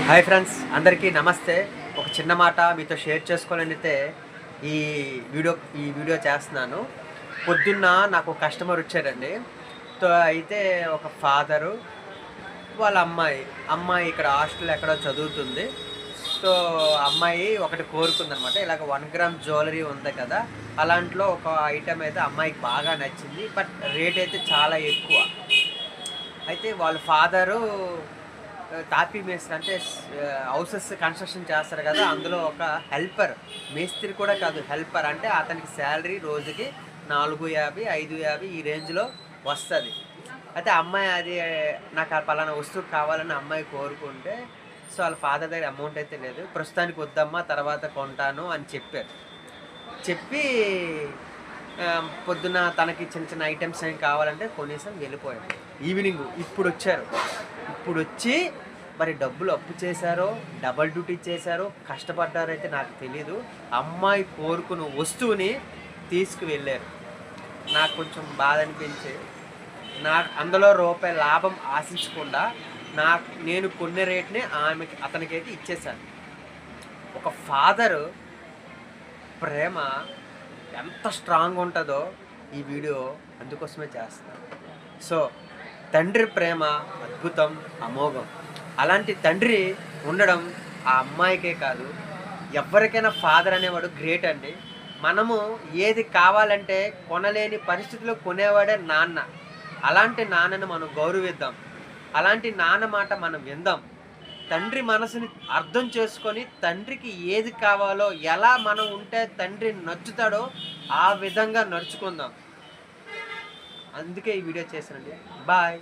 Hi friends, అందరికీ నమస్తే. ఒక చిన్న మాట మీతో షేర్ చేసుకోవాలనైతే ఈ వీడియో చేస్తున్నాను. పొద్దున్న నాకు కస్టమర్ వచ్చారండి. అయితే ఒక ఫాదరు వాళ్ళ అమ్మాయి ఇక్కడ హాస్టల్ ఎక్కడో చదువుతుంది. సో అమ్మాయి ఒకటి కోరుకుందనమాట. ఇలాగ 1 గ్రామ్ జ్యువెలరీ ఉంది కదా, అలాంట్లో ఒక ఐటెం అయితే అమ్మాయికి బాగా నచ్చింది. బట్ రేట్ అయితే చాలా ఎక్కువ. అయితే వాళ్ళ ఫాదరు తాపీ మేస్త్రి, అంటే హౌసెస్ కన్స్ట్రక్షన్ చేస్తారు కదా, అందులో ఒక హెల్పర్, మేస్త్రి కూడా కాదు హెల్పర్. అంటే అతనికి శాలరీ రోజుకి 450, 550 ఈ రేంజ్లో వస్తుంది. అయితే అమ్మాయి అది నాకు ఆ పలానా వస్తువు కావాలని అమ్మాయి కోరుకుంటే, సో వాళ్ళ ఫాదర్ దగ్గర అమౌంట్ అయితే లేదు. ప్రస్తుతానికి వద్దమ్మా, తర్వాత కొంటాను అని చెప్పి పొద్దున్న తనకి చిన్న చిన్న ఐటమ్స్ ఏం కావాలంటే కొనేసాం, వెళ్ళిపోయాడు. ఈవినింగ్ ఇప్పుడు వచ్చి మరి డబ్బులు అప్పు చేశారో, డబల్ డ్యూటీ చేశారో, కష్టపడ్డారో అయితే నాకు తెలీదు. అమ్మాయి కోరుకున్న వస్తువుని తీసుకువెళ్ళారు. నాకు కొంచెం బాధ అనిపించి, అందులో రూపాయి లాభం ఆశించకుండా నేను కొన్న రేట్ని అతనికైతే ఇచ్చేశాను. ఒక ఫాదరు ప్రేమ ఎంత స్ట్రాంగ్ ఉంటుందో ఈ వీడియో అందుకోసమే చేస్తాను. సో తండ్రి ప్రేమ అద్భుతం, అమోఘం. అలాంటి తండ్రి ఉండడం ఆ అమ్మాయికే కాదు, ఎవరికైనా ఫాదర్ అనేవాడు గ్రేట్ అండి. మనము ఏది కావాలంటే కొనలేని పరిస్థితిలో కొనేవాడే నాన్న. అలాంటి నాన్నను మనం గౌరవిద్దాం, అలాంటి నాన్న మాట మనం విందాం. తండ్రి మనసుని అర్థం చేసుకొని తండ్రికి ఏది కావాలో, ఎలా మనం ఉంటే తండ్రి నచ్చుతాడో ఆ విధంగా నడుచుకుందాం. అందుకే ఈ వీడియో చేశానండి. బాయ్.